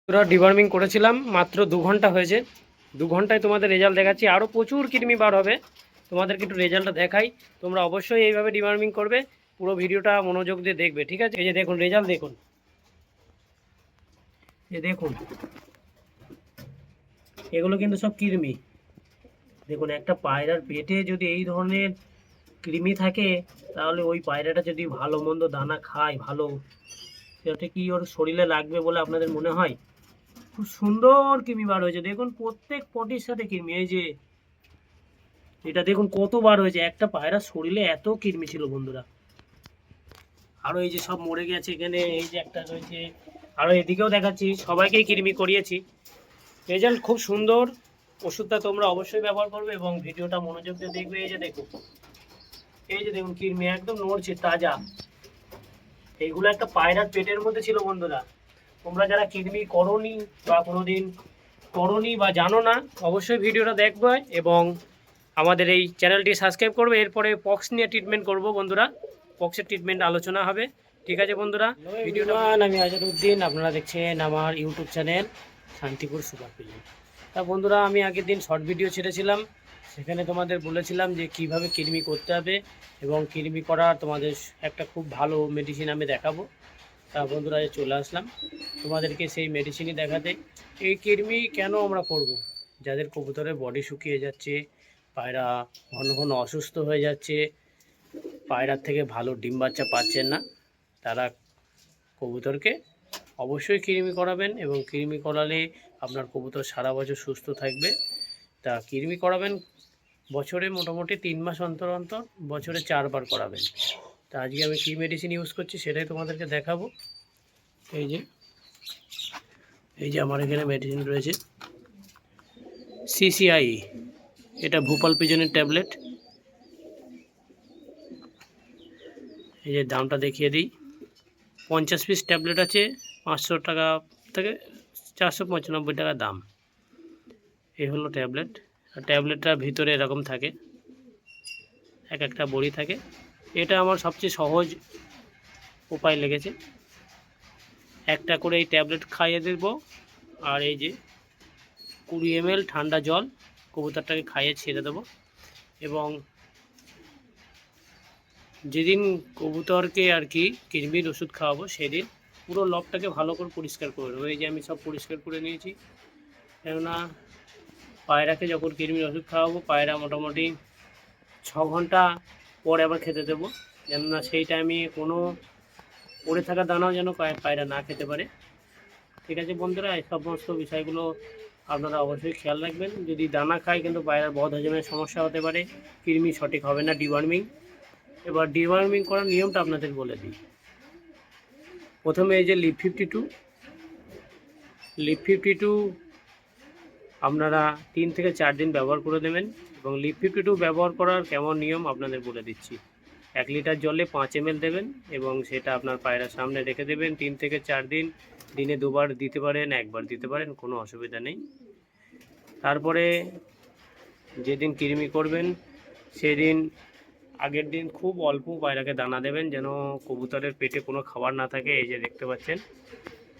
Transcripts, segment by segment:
পুরো ডিওয়ার্মিং করেছিলাম, মাত্র 2 ঘন্টা হয়েছে। 2 ঘন্টায় তোমাদের রেজাল্ট দেখাচ্ছি। আরও প্রচুর কৃমি বার হবে, তোমাদেরকে একটু রেজাল্টটা দেখাই। তোমরা অবশ্যই এইভাবে ডিওয়ার্মিং করবে, পুরো ভিডিওটা মনোযোগ দিয়ে দেখবে, ঠিক আছে? এই যে দেখুন রেজাল্ট, দেখুন, এই দেখুন, এগুলো কিন্তু সব কৃমি। দেখুন, একটা পায়রার পেটে যদি এই ধরনের কৃমি থাকে, তাহলে ওই পায়রাটা যদি ভালো মন্দ দানা খায় ভালো, সেটা কি ওর শরীরে লাগবে বলে আপনাদের মনে হয়? খুব সুন্দর কৃমি বার হয়েছে, দেখুন প্রত্যেক পটির সাথে কৃমি। এই যে এটা দেখুন কত বার হয়েছে, একটা পায়রার শরীরে এত কৃমি ছিল বন্ধুরা। আরও এই যে সব মরে গেছে, এখানে এই যে একটা রয়েছে, আরও এদিকেও দেখাচ্ছি, সবাইকেই কৃমি করিয়েছি। রেজাল্ট খুব সুন্দর। ওষুধটা তোমরা অবশ্যই ব্যবহার করবে এবং ভিডিওটা মনোযোগ দিয়ে দেখবে। এই যে দেখুন, এই যে দেখুন কৃমি একদম নড়ছে, তাজা। এইগুলো একটা পায়রার পেটের মধ্যে ছিল বন্ধুরা। তোমরা যারা কৃমি করনি বা কোনোদিন করনি বা জানো না, অবশ্যই ভিডিওটা দেখবে এবং আমাদের এই চ্যানেলটি সাবস্ক্রাইব করবে। এরপরে পক্স নিয়ে ট্রিটমেন্ট করব বন্ধুরা, পক্সের ট্রিটমেন্ট আলোচনা হবে, ঠিক আছে বন্ধুরা? ভিডিওটা আমি আজহারউদ্দিন, আপনারা দেখছেন আমার YouTube channel Shantipur super film. তা বন্ধুরা, আমি আগের দিন শর্ট ভিডিও ছেড়েছিলাম, সেখানে তোমাদের বলেছিলাম যে কিভাবে কৃমি করতে হবে এবং কৃমি করার তোমাদের একটা খুব ভালো মেডিসিন আমি দেখাবো। তা বন্ধুরা, চলে আসলাম তোমাদেরকে সেই মেডিসিনই দেখাতে। এই কৃমি কেন আমরা করব? যাদের কবুতরের বডি শুকিয়ে যাচ্ছে, পায়রা ঘন ঘন অসুস্থ হয়ে যাচ্ছে, পায়রার থেকে ভালো ডিম বাচ্চা পাচ্ছেন না, তারা কবুতরকে অবশ্যই কৃমি করাবেন এবং কৃমি করালে আপনার কবুতর সারা বছর সুস্থ থাকবে। তা কৃমি করাবেন বছরে মোটামুটি 3 মাস অন্তর অন্তর, বছরে 4 বার করাবেন। তা আজকে আমি কী মেডিসিন ইউজ করছি সেটাই তোমাদেরকে দেখাবো। এই যে আমার এখানে মেডিসিন রয়েছে সিসিআই, এটা ভূপাল পিজনের ট্যাবলেট। এই যে দামটা দেখিয়ে দিই, 50 পিস ট্যাবলেট আছে, 500 টাকা থেকে 495 টাকা দাম। এই হলো ট্যাবলেট। আর ট্যাবলেটটার ভিতরে এরকম থাকে, এক একটা বড়ি থাকে। এটা আমার সবচেয়ে সহজ উপায় লেগেছে। একটা করে এই ট্যাবলেট খাইয়ে দেব, আর এই যে 20 ml ঠান্ডা জল কবুতরটাকে খাইয়ে ছেড়ে দেবো। এবং যেদিন কবুতরকে আর কি কৃমির ওষুধ খাওয়াবো, সেদিন পুরো লবটাকে ভালো করে পরিষ্কার করে দেবো। এই যে আমি সব পরিষ্কার করে নিয়েছি, কেননা পায়রাকে যখন কৃমির ওষুধ খাওয়াবো, পায়রা মোটামুটি 6 ঘন্টা পরে আবার খেতে দেবো, যেন না সেই টাইমে কোনো পড়ে থাকা দানাও যেন পায়রা না খেতে পারে। ঠিক আছে বন্ধুরা, এই সমস্ত বিষয়গুলো আপনারা অবশ্যই খেয়াল রাখবেন। যদি দানা খায় কিন্তু পায়রার বদ হজমের সমস্যা হতে পারে, কৃমি সঠিক হবে না ডিওয়ার্মিং। এবার ডিওয়ার্মিং করার নিয়মটা আপনাদের বলে দিই। প্রথমে এই যে লিপ 52 আপনারা 3 থেকে 4 দিন ব্যবহার করে দেবেন। এবং লিপ 52 ব্যবহার করার কেমন নিয়ম আপনাদের বলে দিচ্ছি। 1 লিটার জলে 5 ml দেবেন এবং সেটা আপনার পায়রার সামনে রেখে দেবেন 3 থেকে 4 দিন। দিনে 2 বার দিতে পারেন, 1 বার দিতে পারেন, কোনো অসুবিধা নেই। তারপরে যেদিন কৃমি করবেন সেদিন আগের দিন খুব অল্প পায়রাকে দানা দেবেন, যেন কবুতরের পেটে কোনো খাবার না থাকে। এই যে দেখতে পাচ্ছেন,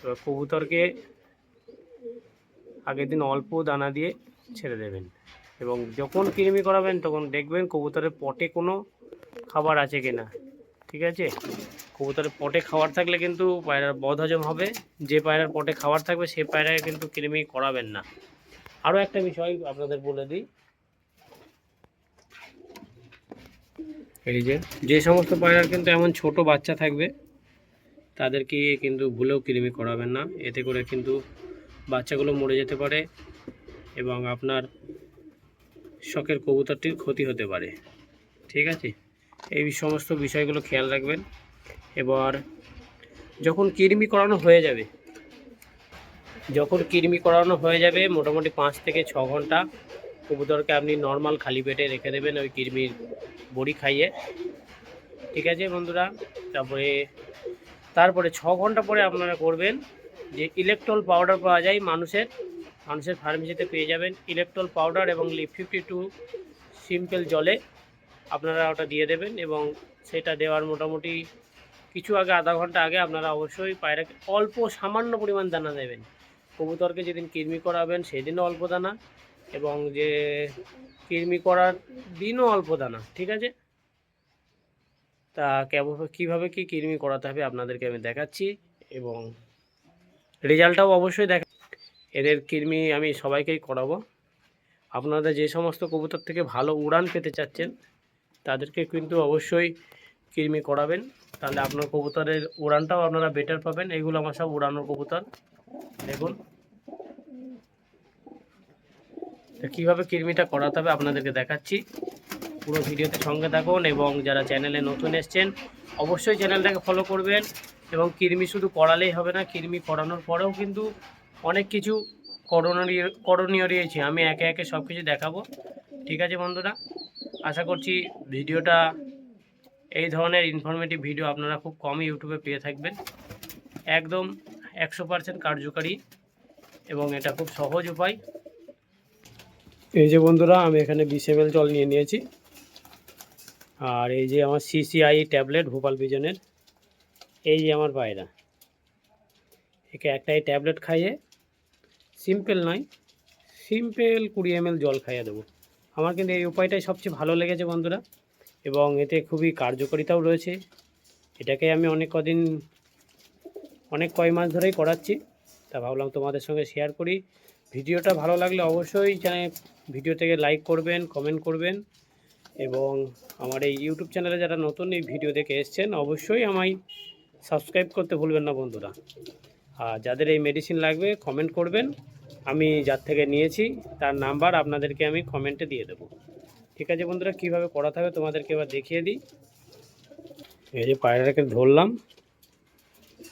তো কবুতরকে আগের দিন অল্প দানা দিয়ে ছেড়ে দেবেন। এবং যখন কৃমি করাবেন তখন দেখবেন কবুতরের পটে কোনো খাবার আছে কি না, ঠিক আছে? কবুতরের পটে খাবার থাকলে কিন্তু পায়রার বদহজম হবে। যে পায়রার পটে খাবার থাকবে সেই পায়রায় কিন্তু কৃমি করাবেন না। আরও একটা বিষয় আপনাদের বলে দিই, এই যে সমস্ত পায়রার কিন্তু এমন ছোট বাচ্চা থাকবে, তাদেরকে কিন্তু ভুলেও কৃমি করাবেন না। এতে করে কিন্তু বাচ্চাগুলো মরে যেতে পারে এবং আপনার শখের কবুতরটির ক্ষতি হতে পারে, ঠিক আছে? এই সমস্ত বিষয়গুলো খেয়াল রাখবেন। এবার যখন কৃমি করানো হয়ে যাবে মোটামুটি 5 থেকে 6 ঘন্টা কবুতরকে আপনি নর্মাল খালি পেটে রেখে দেবেন ওই কৃমির বড়ি খাইয়ে, ঠিক আছে বন্ধুরা? তারপরে 6 ঘন্টা পরে আপনারা করবেন যে ইলেকট্রল পাউডার পাওয়া যায় মানুষের ফার্মেসিতে পেয়ে যাবেন। ইলেকট্রল পাউডার এবং লিপ 52 সিম্পল জলে আপনারা ওটা দিয়ে দেবেন এবং সেটা দেওয়ার মোটামুটি কিছু আগে, আধা ঘন্টা আগে আপনারা অবশ্যই পায়রাকে অল্প সামান্য পরিমাণ দানা দেবেন। কবুতরকে যেদিন কৃমি করাবেন সেদিনও অল্প দানা, এবং যে কৃমি করার দিনও অল্প দানা, ঠিক আছে। তা কীভাবে কি কৃমি করাতে হবে আপনাদেরকে আমি দেখাচ্ছি, এবং রেজাল্টটাও অবশ্যই এদের কৃমি আমি সবাইকেই করাবো। আপনারা যে সমস্ত কবুতর থেকে ভালো উড়ান পেতে চাচ্ছেন তাদেরকে কিন্তু অবশ্যই কৃমি করাবেন, তাহলে আপনার কবুতরের উড়ানটাও আপনারা বেটার পাবেন। এগুলো আমার সব উড়ানোর কবুতর, দেখুন। তো কীভাবে কৃমিটা করাতে হবে আপনাদেরকে দেখাচ্ছি, পুরো ভিডিওতে সঙ্গে থাকুন। এবং যারা চ্যানেলে নতুন এসছেন অবশ্যই চ্যানেলটাকে ফলো করবেন। এবং কৃমি শুধু করালেই হবে না, কৃমি করানোর পরেও কিন্তু অনেক কিছু করণীয় রয়েছে, আমি একে একে সব কিছু দেখাবো, ঠিক আছে বন্ধুরা। আশা করছি ভিডিওটা, এই ধরনের ইনফরমেটিভ ভিডিও আপনারা খুব কমই ইউটিউবে পেয়ে থাকবেন। একদম 100% কার্যকারী, এবং এটা খুব সহজ উপায়। এই যে বন্ধুরা, আমি এখানে 20 ml জল নিয়ে নিয়েছি, আর এই যে আমার CCI ট্যাবলেট ভোপাল ভিজনের, এই যে আমার পায়রা, একে একটাই ট্যাবলেট খাইয়ে, সিম্পল নয়, সিম্পল 20 ml জল খাইয়ে দেবো। আমার কিন্তু এই উপায়টাই সবচেয়ে ভালো লেগেছে বন্ধুরা, এবং এতে খুবই কার্যকারিতাও রয়েছে। এটাকে আমি অনেক কয় মাস ধরেই করাচ্ছি, তা ভাবলাম তোমাদের সঙ্গে শেয়ার করি। ভিডিওটা ভালো লাগলে অবশ্যই ভিডিও থেকে লাইক করবেন, কমেন্ট করবেন, এবং আমার এই ইউটিউব চ্যানেলে যারা নতুন এই ভিডিও দেখে এসছেন অবশ্যই আমায় সাবস্ক্রাইব করতে ভুলবেন না বন্ধুরা। আর যাদের এই মেডিসিন লাগবে কমেন্ট করবেন, আমি যার থেকে নিয়েছি তার নাম্বার আপনাদেরকে আমি কমেন্টে দিয়ে দেবো, ঠিক আছে বন্ধুরা। কীভাবে করাতে হবে তোমাদেরকে এবার দেখিয়ে দিই। এই যে পায়রাটাকে ধরলাম,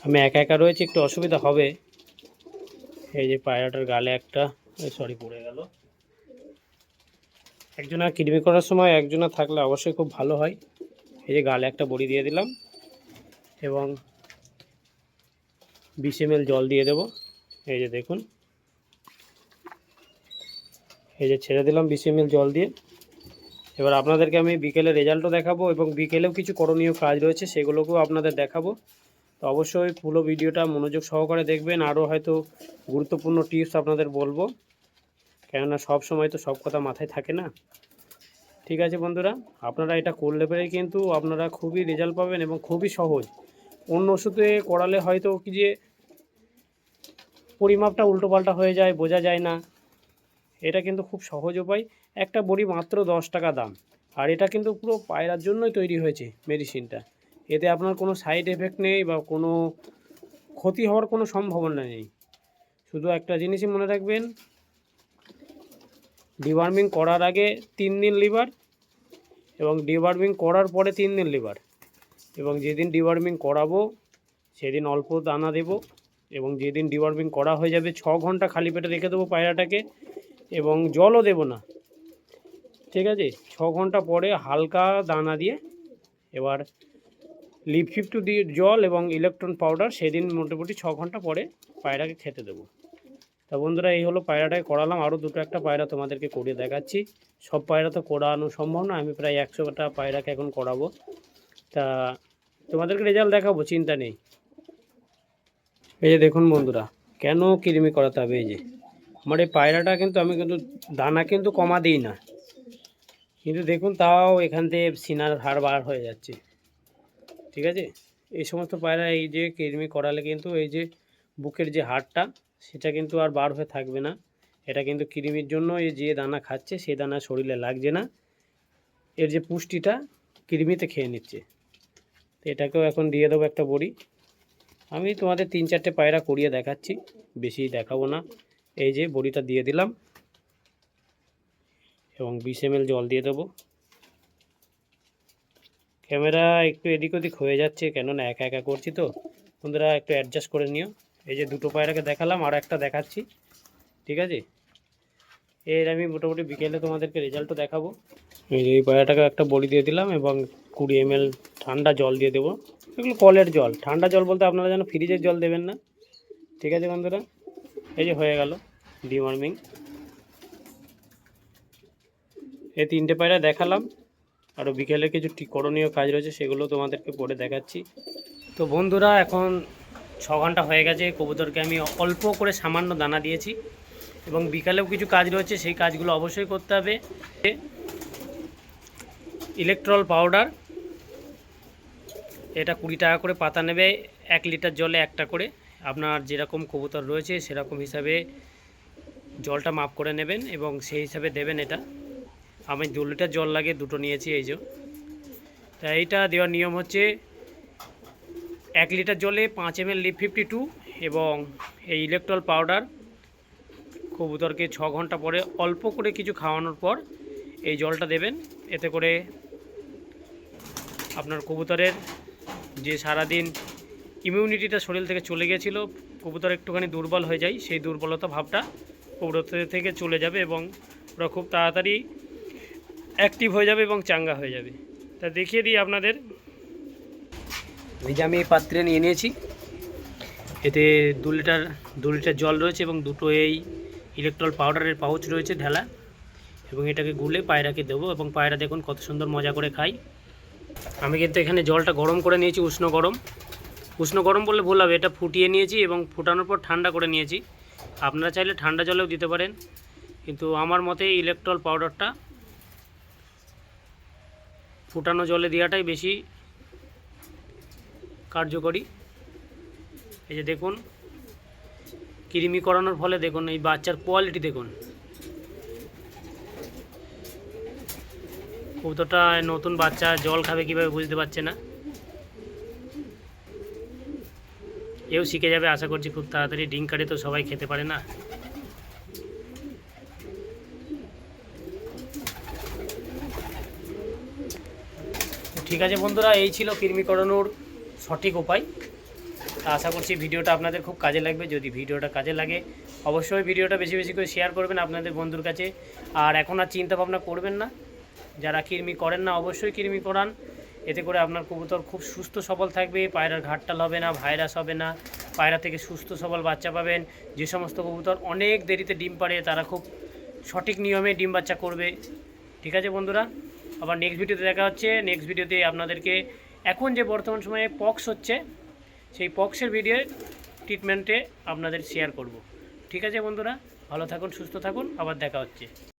আমি একা একা রয়েছে, একটু অসুবিধা হবে। এই যে পায়রাটার গালে একটা পড়ে গেল। একজনা কৃমি করার সময় একজনা থাকলে অবশ্যই খুব ভালো হয়। এই যে গালে একটা বড়ি দিয়ে দিলাম, এবং 20 ml জল দিয়ে দেব। এই যে দেখুন, এই যে ছেড়ে দিলাম 20 ml জল দিয়ে। এবার আপনাদেরকে আমি বিকেলে রেজাল্টও দেখাবো, এবং বিকেলেও কিছু করণীয় কাজ রয়েছে সেগুলোকেও আপনাদের দেখাবো। তো অবশ্যই পুরো ভিডিওটা মনোযোগ সহকারে দেখবেন, আরও হয়তো গুরুত্বপূর্ণ টিপস আপনাদের বলবো, কেননা সব সময় তো সব কথা মাথায় থাকে না, ঠিক আছে বন্ধুরা। আপনারা এটা করলে পরেই কিন্তু আপনারা খুবই রেজাল্ট পাবেন, এবং খুবই সহজ। অন্য ওষুধে করালে হয়তো কি যে পরিমাপটা উল্টোপাল্টা হয়ে যায়, বোঝা যায় না। এটা কিন্তু খুব সহজ উপায়, একটা বড়ি মাত্র 10 টাকা দাম, আর এটা কিন্তু পুরো পায়রার জন্যই তৈরি হয়েছে মেডিসিনটা। এতে আপনার কোনো সাইড এফেক্ট নেই বা কোনো ক্ষতি হওয়ার কোনো সম্ভাবনা নেই। শুধু একটা জিনিসই মনে রাখবেন, ডিওয়ার্মিং করার আগে 3 দিন লিভার, এবং ডিওয়ার্মিং করার পরে 3 দিন লিভার, এবং যেদিন ডিওয়ার্মিং করাবো সেদিন অল্প দানা দেব, এবং যেদিন ডিওয়ার্মিং করা হয়ে যাবে 6 ঘন্টা খালি পেটে রেখে দেবো পায়রাটাকে, এবং জলও দেব না, ঠিক আছে। 6 ঘন্টা পরে হালকা দানা দিয়ে এবার লিপ52 দিয়ে জল এবং ইলেকট্রন পাউডার, সেদিন মোটামুটি 6 ঘন্টা পরে পায়রাকে খেতে দেবো। তা বন্ধুরা, এই হলো পায়রাটাকে করালাম। আরও দুটো একটা পায়রা তোমাদেরকে করিয়ে দেখাচ্ছি। সব পায়রা তো করানো সম্ভব না, আমি প্রায় 100টা পায়রাকে এখন করাবো, তা তোমাদেরকে রেজাল্ট দেখাবো, চিন্তা নেই। এই যে দেখুন বন্ধুরা, কেন কৃমি করাতে হবে। এই যে আমার এই পায়রাটা কিন্তু আমি কিন্তু দানা কিন্তু কমা দিই না, কিন্তু দেখুন তাও এখান থেকে সিনার হাড় বার হয়ে যাচ্ছে, ঠিক আছে। এই সমস্ত পায়রা এই যে কৃমি করালে কিন্তু এই যে বুকের যে হাড়টা সেটা কিন্তু আর বার হয়ে থাকবে না। এটা কিন্তু কৃমির জন্য এই যে দানা খাচ্ছে সেই দানা শরীরে লাগছে না, এর যে পুষ্টিটা কৃমিতে খেয়ে নিচ্ছে। তো এটাকেও এখন দিয়ে দেবো একটা বড়ি। আমি তোমাদের 3-4টে পায়রা করিয়ে দেখাচ্ছি, বেশি দেখাবো না। এই যে বড়িটা দিয়ে দিলাম, এবং 20 ml জল দিয়ে দেবো। ক্যামেরা একটু এদিক ওদিক হয়ে যাচ্ছে, কেননা একা একা করছি তো বন্ধুরা, একটু অ্যাডজাস্ট করে নিও। এই যে দুটো পায়রাকে দেখালাম, আর একটা দেখাচ্ছি, ঠিক আছে। এর আমি মোটামুটি বিকেলে তোমাদেরকে রেজাল্টও দেখাবো। এই যে এই পায়রাটাকে একটা বড়ি দিয়ে দিলাম, এবং 20 ml ঠান্ডা জল দিয়ে দেবো। এগুলো কলের জল, ঠান্ডা জল বলতে আপনারা যেন ফ্রিজের জল দেবেন না, ঠিক আছে বন্ধুরা। এই যে হয়ে গেল ডিওয়ার্মিং। এই 3টে পায়রা দেখালাম, আরও বিকেলে কিছু করণীয় কাজ রয়েছে সেগুলো তোমাদেরকে পরে দেখাচ্ছি। তো বন্ধুরা, এখন 6 ঘন্টা হয়ে গেছে। কবুতরকে আমি অল্প করে সামান্য দানা দিয়েছি এবং বিকালেও কিছু কাজ রয়েছে, সেই কাজগুলো অবশ্যই করতে হবে। ইলেকট্রল পাউডার, এটা 20 টাকা করে পাতা নেবে। 1 লিটার জলে একটা করে, আপনার যেরকম কবুতর রয়েছে সেরকম হিসাবে জলটা মাপ করে নেবেন এবং সেই হিসাবে দেবেন। এটা আমি 2 লিটার জল লাগে, দুটো নিয়েছি এই যে। তা এইটা দেওয়ার নিয়ম হচ্ছে 1 লিটার জলে 5 ml লিপ 52 এবং এই ইলেকট্রল পাউডার কবুতরকে 6 ঘন্টা পরে অল্প করে কিছু খাওয়ানোর পর এই জলটা দেবেন। এতে করে আপনার কবুতরের যে সারাদিন ইমিউনিটিটা শরীর থেকে চলে গিয়েছিল, কবুতর একটুখানি দুর্বল হয়ে যায়, সেই দুর্বলতা ভাবটা কবুতর থেকে চলে যাবে এবং ওরা খুব তাড়াতাড়ি অ্যাক্টিভ হয়ে যাবে এবং চাঙ্গা হয়ে যাবে। তা দেখিয়ে দিই আপনাদের। এই যে আমি এই পাত্রে নিয়ে নিয়েছি, এতে 2 লিটার জল রয়েছে এবং দুটো এই ইলেকট্রল পাউডারের পাউচ রয়েছে ঢালা, এবং এটাকে গুলে পায়রাকে দেবো এবং পায়রা দেখুন কত সুন্দর মজা করে খাই। আমি কিন্তু এখানে জলটা গরম করে নিয়েছি, উষ্ণ গরম বললে ভুল হবে, এটা ফুটিয়ে নিয়েছি এবং ফুটানোর পর ঠান্ডা করে নিয়েছি। আপনারা চাইলে ঠান্ডা জলেও দিতে পারেন, কিন্তু আমার মতে ইলেকট্রল পাউডারটা ফুটানো জলে দেওয়াটাই বেশি কার্যকরী। এই যে দেখুন কৃমি করানোর ফলে দেখুন এই বাচ্চার কোয়ালিটি দেখুন। কবুতরটা নতুন বাচ্চা, জল খাবে কীভাবে বুঝতে পারছে না। এও শিখে যাবে আশা করছি খুব তাড়াতাড়ি। ডিম কাটে তো সবাই খেতে পারে না। ঠিক আছে বন্ধুরা, এই ছিল কৃমি করানোর সঠিক উপায়। আশা করছি ভিডিওটা আপনাদের খুব কাজে লাগবে। যদি ভিডিওটা কাজে লাগে অবশ্যই ভিডিওটা বেশি বেশি করে শেয়ার করবেন আপনাদের বন্ধুর কাছে। আর এখন আর চিন্তা ভাবনা করবেন না, যারা কৃমি করেন না অবশ্যই কৃমি করান। এতে করে আপনার কবুতর খুব সুস্থ সবল থাকবে, পায়রার ঘাটটাল হবে না, ভাইরাস হবে না, পায়রা থেকে সুস্থ সবল বাচ্চা পাবেন। যে সমস্ত কবুতর অনেক দেরিতে ডিম পাড়ে তারা খুব সঠিক নিয়মে ডিম বাচ্চা করবে। ঠিক আছে বন্ধুরা, আবার নেক্সট ভিডিওতে দেখা হচ্ছে। নেক্সট ভিডিওতে আপনাদেরকে এখন যে বর্তমান সময়ে পক্স হচ্ছে সেই পক্সের ভিডিও ট্রিটমেন্টে আপনাদের শেয়ার করব। ঠিক আছে বন্ধুরা, ভালো থাকুন, সুস্থ থাকুন, আবার দেখা হচ্ছে।